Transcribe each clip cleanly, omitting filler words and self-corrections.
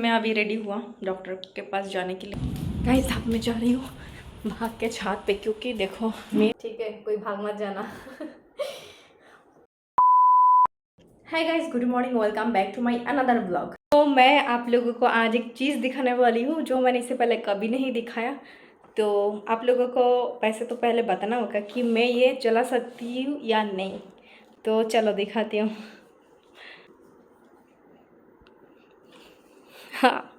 मैं अभी रेडी हुआ डॉक्टर के पास जाने के लिए। गाइस अब मैं जा रही हूँ भाग के छत पे, क्योंकि देखो मैं ठीक है, कोई भाग मत जाना। Hi guys, good morning, welcome back to my another blog. तो मैं आप लोगों को आज एक चीज़ दिखाने वाली हूँ जो मैंने इससे पहले कभी नहीं दिखाया। तो आप लोगों को वैसे तो पहले बताना होगा कि मैं ये चला सकती हूँ या नहीं। तो चलो दिखाती हूँ। हाँ,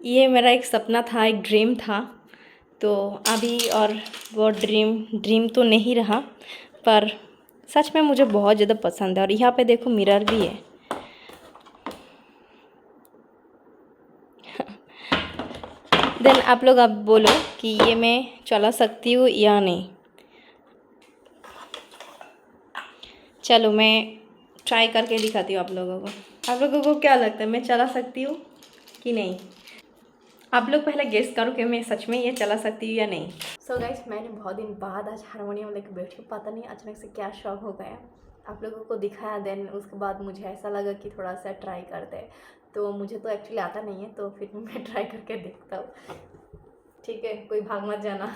ये मेरा एक सपना था, एक ड्रीम था। तो अभी और वो ड्रीम तो नहीं रहा, पर सच में मुझे बहुत ज़्यादा पसंद है। और यहाँ पे देखो मिरर भी है। देन आप लोग अब बोलो कि ये मैं चला सकती हूँ या नहीं। चलो मैं ट्राई करके दिखाती हूँ आप लोगों को। आप लोगों को क्या लगता है, मैं चला सकती हूँ कि नहीं? आप लोग पहले गेस करो कि मैं सच में ये चला सकती हूँ या नहीं। सो गाइस, मैंने बहुत दिन बाद आज हारमोनियम लेकर बैठी हूँ। पता नहीं अचानक से क्या शौक हो गया, आप लोगों को दिखाया। देन उसके बाद मुझे ऐसा लगा कि थोड़ा सा ट्राई करते हैं। तो मुझे तो एक्चुअली आता नहीं है, तो फिर मैं ट्राई करके देखता हूँ। ठीक है, कोई भाग मत जाना।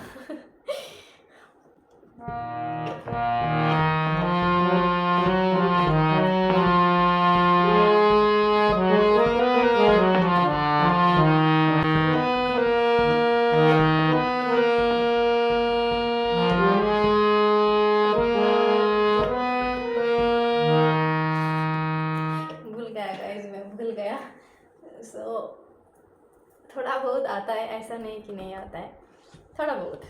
भूल गया गाइस, मैं भूल गया। सो थोड़ा बहुत आता है, ऐसा नहीं कि नहीं आता है, थोड़ा बहुत।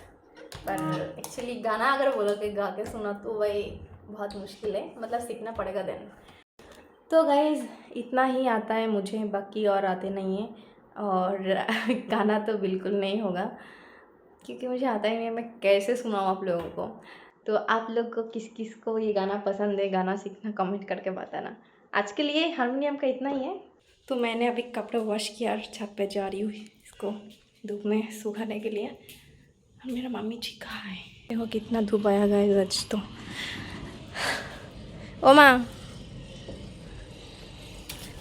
पर एक्चुअली गाना अगर बोलो कि गा के सुना तो वही बहुत मुश्किल है, मतलब सीखना पड़ेगा देन। तो गाइज़ इतना ही आता है मुझे, बाकी और आते नहीं हैं। और गाना तो बिल्कुल नहीं होगा, क्योंकि मुझे आता ही नहीं है। मैं कैसे सुनाऊँ आप लोगों को? तो आप लोग को किस किस को ये गाना पसंद है, गाना सीखना कमेंट करके बताना। आज के लिए हारमोनियम का इतना ही है। तो मैंने अभी कपड़े वॉश किया और छत पे जा रही हूँ इसको धूप में सुखाने के लिए। और मेरा मम्मी जी कहाँ है? देखो कितना धूप आया गाइस आज तो। ओ माँ,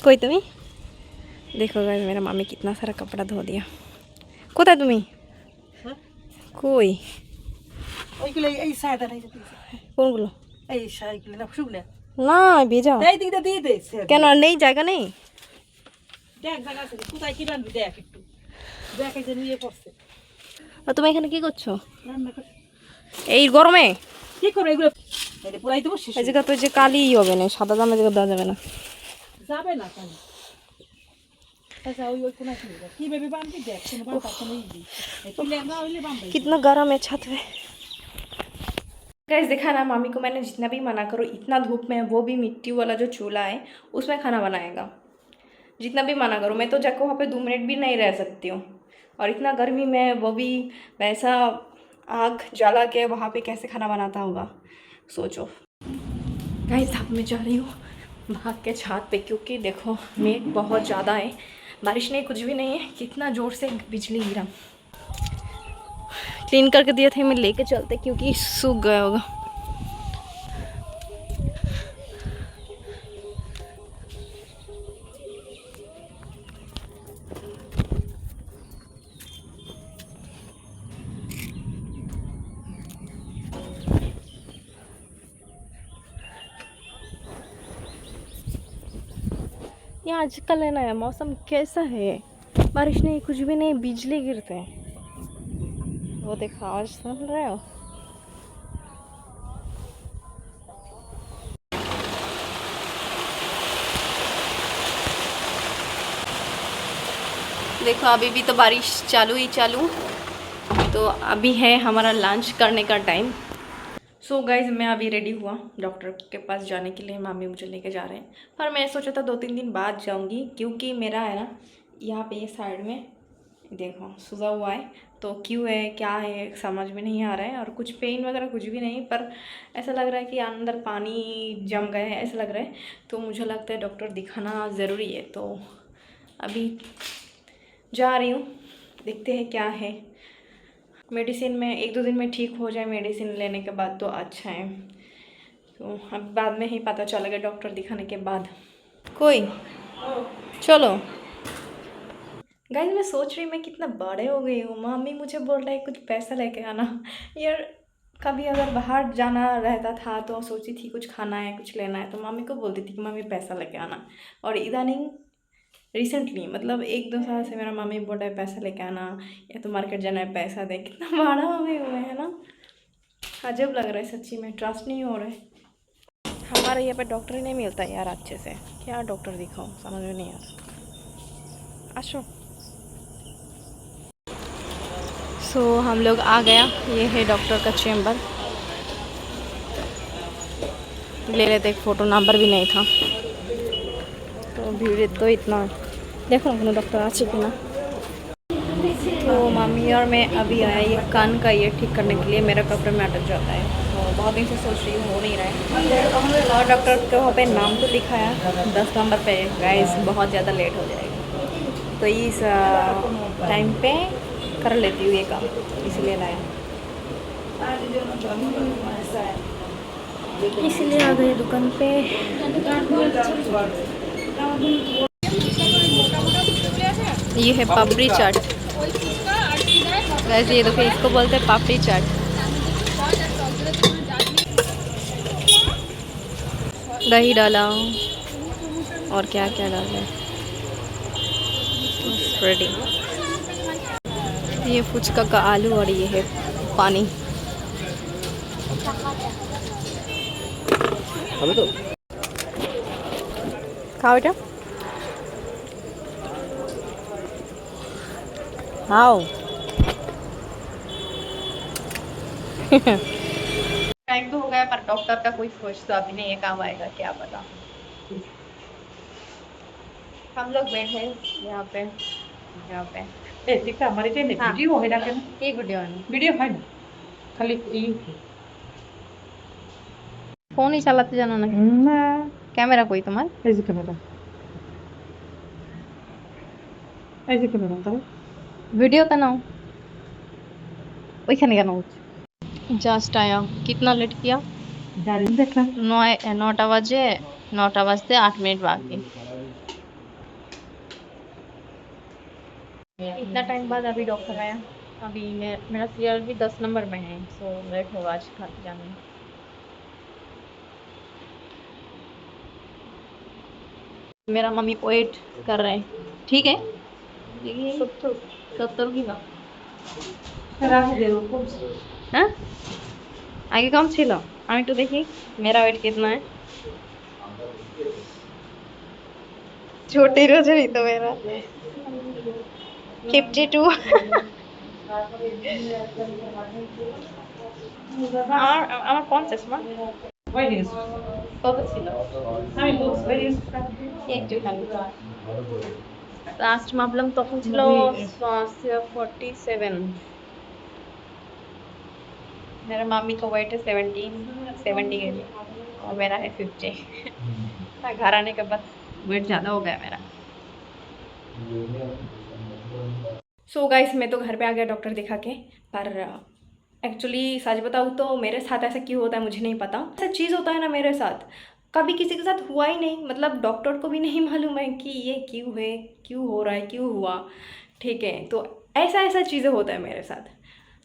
कोई तुम्हें देखो गाइस, मेरा मम्मी कितना सारा कपड़ा धो दिया। कोता तुम्हें कोई কোনগুলো না ভেজা কেন আর নেই জায়গা নেই? আর তুমি এখানে কি করছো এই গরমে? কি করো এগুলো? এই জায়গা তো যে কালি হবে না, সাদা জামা জায়গা দেওয়া যাবে না। যাবে না কালি। कितना गर्म है छत में। गाइस देखा ना, मम्मी को मैंने जितना भी मना करो, इतना धूप में वो भी मिट्टी वाला जो चूल्हा है उसमें खाना बनाएगा। जितना भी मना करो, मैं तो जाकर वहाँ पे 2 मिनट भी नहीं रह सकती हूँ। और इतना गर्मी में वो भी वैसा आग जला के वहाँ पे कैसे खाना बनाता होगा, सोचो। गाइस अब मैं जा रही हूँ भाग के छत पे, क्योंकि देखो मेघ बहुत ज़्यादा है। बारिश नहीं, कुछ भी नहीं है, कितना ज़ोर से बिजली गिरा। क्लीन करके दिए थे, मैं लेके चलते क्योंकि सूख गया होगा। ये आजकल है ना, मौसम कैसा है, बारिश नहीं, कुछ भी नहीं, बिजली गिरते हैं। वो देखो, आवाज सुन रहे हो? देखो अभी भी तो बारिश चालू ही चालू। तो अभी है हमारा लंच करने का टाइम। सो गाइज मैं अभी रेडी हुआ डॉक्टर के पास जाने के लिए। मम्मी मुझे लेके जा रहे हैं, पर मैं सोचा था 2-3 दिन बाद जाऊंगी, क्योंकि मेरा है ना यहाँ पे ये साइड में देखो सूजा हुआ है। तो क्यों है, क्या है, समझ में नहीं आ रहा है। और कुछ पेन वगैरह कुछ भी नहीं, पर ऐसा लग रहा है कि अंदर पानी जम गया है, ऐसा लग रहा है। तो मुझे लगता है डॉक्टर दिखाना ज़रूरी है। तो अभी जा रही हूँ, देखते हैं क्या है। मेडिसिन में 1-2 दिन में ठीक हो जाए, मेडिसिन लेने के बाद तो अच्छा है। तो अब बाद में ही पता चलेगा डॉक्टर दिखाने के बाद। कोई चलो गाइस मैं सोच रही मैं कितना बड़े हो गई हूँ, मम्मी मुझे बोल रहा है कुछ पैसा लेके आना। यार कभी अगर बाहर जाना रहता था तो सोची थी कुछ खाना है कुछ लेना है तो मम्मी को बोलती थी कि मम्मी पैसा लेके आना। और इदानीं रिसेंटली मतलब 1-2 साल से मेरा मम्मी बोल रहा है पैसा लेके आना या तो मार्केट जाना है पैसा दे। कितना बड़ा हो गए हुए हैं ना, अजब लग रहा है सच्ची में, ट्रस्ट नहीं हो रहा है। हमारे यहाँ पे डॉक्टर ही नहीं मिलता यार अच्छे से, क्या डॉक्टर दिखाऊँ समझ में नहीं आ रहा। आशो सो हम लोग आ गया, ये है डॉक्टर का चैम्बर। ले लेते एक फ़ोटो, नंबर भी नहीं था तो भीड़ तो इतना। देखो ना डॉक्टर अच्छे कि ना। तो मम्मी और मैं अभी आया ये कान का ये ठीक करने के लिए, मेरा कपड़े में अटक जाता है तो बहुत दिन से सोच रही हूँ हो नहीं रहा है। और डॉक्टर के वहाँ पे नाम तो लिखाया 10 नंबर पे, गाइस बहुत ज़्यादा लेट हो जाएगा तो इस टाइम पे कर लेती हूँ ये काम, इसलिए लाया, इसलिए आ गए दुकान पे। ये है पापड़ी चाट, वैसे ये देखो इसको बोलते हैं पापड़ी चाट। दही डाला और क्या क्या डाला, रेडी। ये फुचका का आलू और ये है पानी। खाओ बेटा, खाओ। टाइम तो हो गया पर डॉक्टर का कोई सोच तो अभी नहीं है, काम आएगा क्या पता। हम लोग बैठे यहाँ पे, यहाँ पे ठीक है हमारे चैनल हाँ वीडियो है ना क्या एक वीडियो है। वीडियो है ना खाली फोन ही चलाते जाना ना, कैमरा कोई तुम्हारा ऐसे कैमरा तब वीडियो का ना ওইখানে কেন जस्ट आया, कितना लेट किया, जारी देखना 9टा बजे, 9टा बजते 8 मिनट बाकी। इतना टाइम बाद अभी डॉक्टर आया। अभी मेरा सीआर भी 10 नंबर में है, सो लेट होगा आज खाते जाने में। मेरा मम्मी वेट कर रहे हैं, ठीक है। देखिए 70 की ना, राख दे को हाँ आगे कम ছিল, আমি একটু দেখি मेरा वेट कितना है। छोटे रोज ही तो मेरा 52। আমার 50 মা, ওয়েরিস কত ছিল আমি বুঝ ওয়েরিস একটুখানি, লাস্ট মাপলাম তখন ছিল 47। मेरा मम्मी का वेट है 70 के जी और मेरा है 50। घर आने के बाद वेट ज़्यादा हो गया मेरा। सो गाइस मैं तो घर पे आ गया डॉक्टर दिखा के, पर एक्चुअली सच बताऊँ तो मेरे साथ ऐसा क्यों होता है मुझे नहीं पता। ऐसा चीज़ होता है ना मेरे साथ, कभी किसी के साथ हुआ ही नहीं, मतलब डॉक्टर को भी नहीं मालूम है कि ये क्यों है, क्यों हो रहा है, क्यों हुआ। ठीक है तो ऐसा ऐसा चीज़ें होता है मेरे साथ।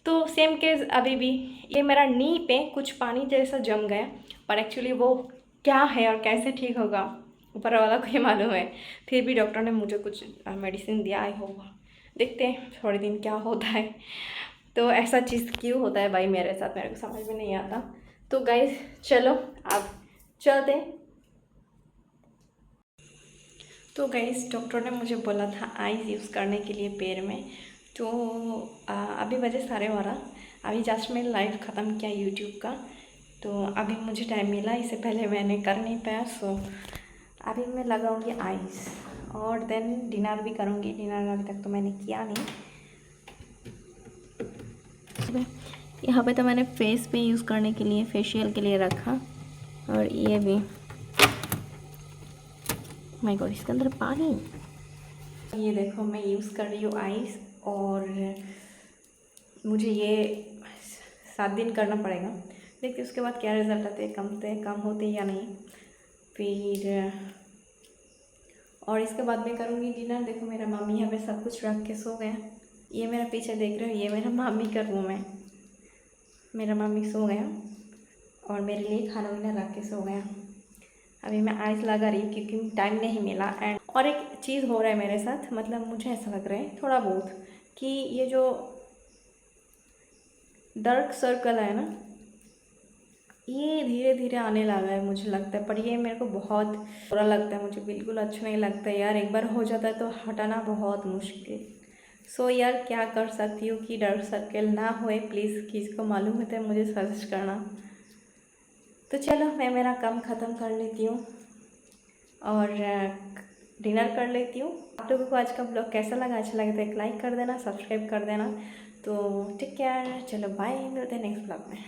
तो सेम केस अभी भी, ये मेरा नी पे कुछ पानी जैसा जम गया, पर एक्चुअली वो क्या है और कैसे ठीक होगा ऊपर वाला को ही मालूम है। फिर भी डॉक्टर ने मुझे कुछ मेडिसिन दिया है, होगा देखते हैं थोड़े दिन क्या होता है। तो ऐसा चीज़ क्यों होता है भाई मेरे साथ, मेरे को समझ में नहीं आता। तो गाइस चलो अब चलते हैं। तो गाइस डॉक्टर ने मुझे बोला था आइस यूज़ करने के लिए पैर में। तो अभी बजे 12:30, अभी जस्ट मैं लाइव ख़त्म किया यूट्यूब का, तो अभी मुझे टाइम मिला, इससे पहले मैंने कर नहीं पाया। सो अभी मैं लगाऊंगी आइस और देन डिनर भी करूंगी। डिनर अभी तक तो मैंने किया नहीं। यहाँ पे तो मैंने फेस पे यूज़ करने के लिए, फेशियल के लिए रखा, और ये भी माय गॉड इसके अंदर पानी। ये देखो मैं यूज़ कर रही हूँ आइस, और मुझे ये 7 दिन करना पड़ेगा, देखते उसके बाद क्या रिज़ल्ट आते हैं, कम होते या नहीं। फिर और इसके बाद मैं करूँगी डिनर। देखो मेरा मामी यहाँ पे सब कुछ रख के सो गया। ये मेरा पीछे देख रहे हो, ये मेरा मामी का रूम है। मेरा मामी सो गया और मेरे लिए खाना वाना रख के सो गया। अभी मैं आइस लगा रही हूँ क्योंकि टाइम नहीं मिला। एंड और एक चीज़ हो रहा है मेरे साथ, मतलब मुझे ऐसा लग रहा है थोड़ा बहुत कि ये जो डार्क सर्कल है ना, ये धीरे धीरे आने लगा है मुझे लगता है। पर ये मेरे को बहुत बुरा लगता है, मुझे बिल्कुल अच्छा नहीं लगता है यार। एक बार हो जाता है तो हटाना बहुत मुश्किल। सो यार क्या कर सकती हूँ कि डार्क सर्कल ना होए। प्लीज़ किसी को मालूम है तो मुझे सजेस्ट करना। तो चलो मैं मेरा काम ख़त्म कर लेती हूँ और डिनर कर लेती हूँ। आप लोगों को आज का ब्लॉग कैसा लगा? अच्छा लगे तो एक लाइक कर देना, सब्सक्राइब कर देना। तो टेक केयर, चलो बाय, मिलते हैं नेक्स्ट ब्लॉग में।